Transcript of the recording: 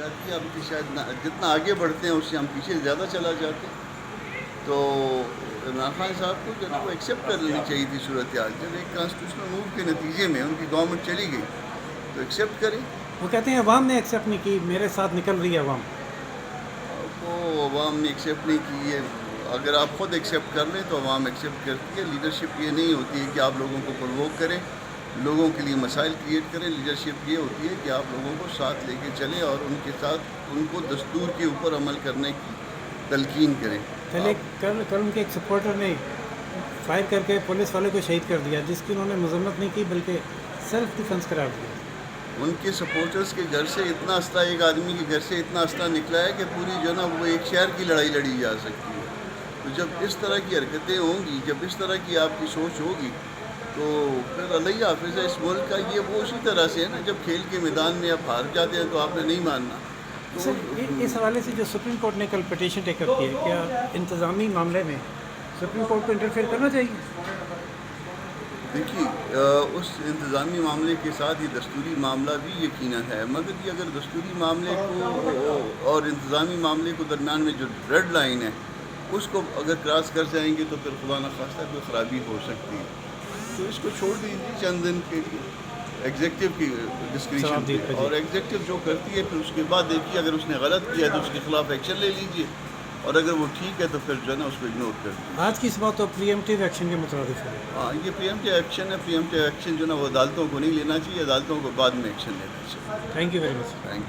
جاتی ہے اب کہ شاید جتنا آگے بڑھتے ہیں اس سے ہم پیچھے زیادہ چلا جاتے ہیں. تو عمران خان صاحب کو جو ہے نا وہ ایکسیپٹ کر لینی چاہیے تھی صورتحال. جب ایک کانسٹیٹیوشنل موو کے نتیجے میں ان کی گورنمنٹ چلی گئی تو ایکسیپٹ کریں. وہ کہتے ہیں عوام نے ایکسیپٹ نہیں کی، میرے ساتھ نکل رہی ہے عوام. وہ عوام نے ایکسیپٹ نہیں کی ہے. اگر آپ خود ایکسیپٹ کر لیں تو عوام ایکسیپٹ کرتی ہے. لیڈرشپ یہ نہیں ہوتی ہے کہ آپ لوگوں کو پرووک کریں، لوگوں کے لیے مسائل کریٹ کریں. لیڈرشپ یہ ہوتی ہے کہ آپ لوگوں کو ساتھ لے کے چلیں اور ان کے ساتھ ان کو دستور کے اوپر عمل کرنے کی تلقین کریں. پہلے کل ان کے ایک سپورٹر نے فائر کر کے پولیس والے کو شہید کر دیا، جس کی انہوں نے مذمت نہیں کی بلکہ سیلف ڈیفنس قرار دیا. ان کے سپورٹرز کے گھر سے اتنا اسلحہ، ایک آدمی کے گھر سے اتنا اسلحہ نکلا ہے کہ پوری جو ہے نا وہ ایک شہر کی لڑائی لڑی جا سکتی ہے. تو جب اس طرح کی حرکتیں ہوں گی، جب اس طرح کی آپ کی سوچ ہوگی تو پھر اللہ حافظ ہے اس ملک کا. یہ وہ اسی طرح سے ہے نا جب کھیل کے میدان میں آپ ہار جاتے ہیں تو آپ نے نہیں ماننا. تو سر اس حوالے سے جو سپریم کورٹ نے کل پٹیشن ٹیک اپ کی ہے، کیا انتظامی معاملے میں سپریم کورٹ کو انٹرفیئر کرنا چاہیے؟ دیکھیے اس انتظامی معاملے کے ساتھ یہ دستوری معاملہ بھی یقیناً ہے، مگر یہ اگر دستوری معاملے کو اور انتظامی معاملے کو درمیان میں جو ریڈ لائن ہے اس کو اگر کراس کر جائیں گے تو پھر خدا نخواستہ کوئی خرابی ہو سکتی ہے. تو اس کو چھوڑ دیجیے چند دن کے لیے ایگزیکٹو کی ڈسکریشن پہ، اور ایگزیکٹو جو کرتی ہے پھر اس کے بعد دیکھیے اگر اس نے غلط کیا تو اس کے خلاف ایکشن لے لیجیے، اور اگر وہ ٹھیک ہے تو پھر جو ہے نا اس کو اگنور کر دیجیے. آج کی اس بات تو پریمپٹیو ایکشن کے مترادف ہے. ہاں یہ پریمپٹیو ایکشن ہے. پریمپٹیو ایکشن جو ہے نا وہ عدالتوں کو نہیں لینا چاہیے، عدالتوں کو بعد میں ایکشن لینا چاہیے. Thank you very much. Thank you.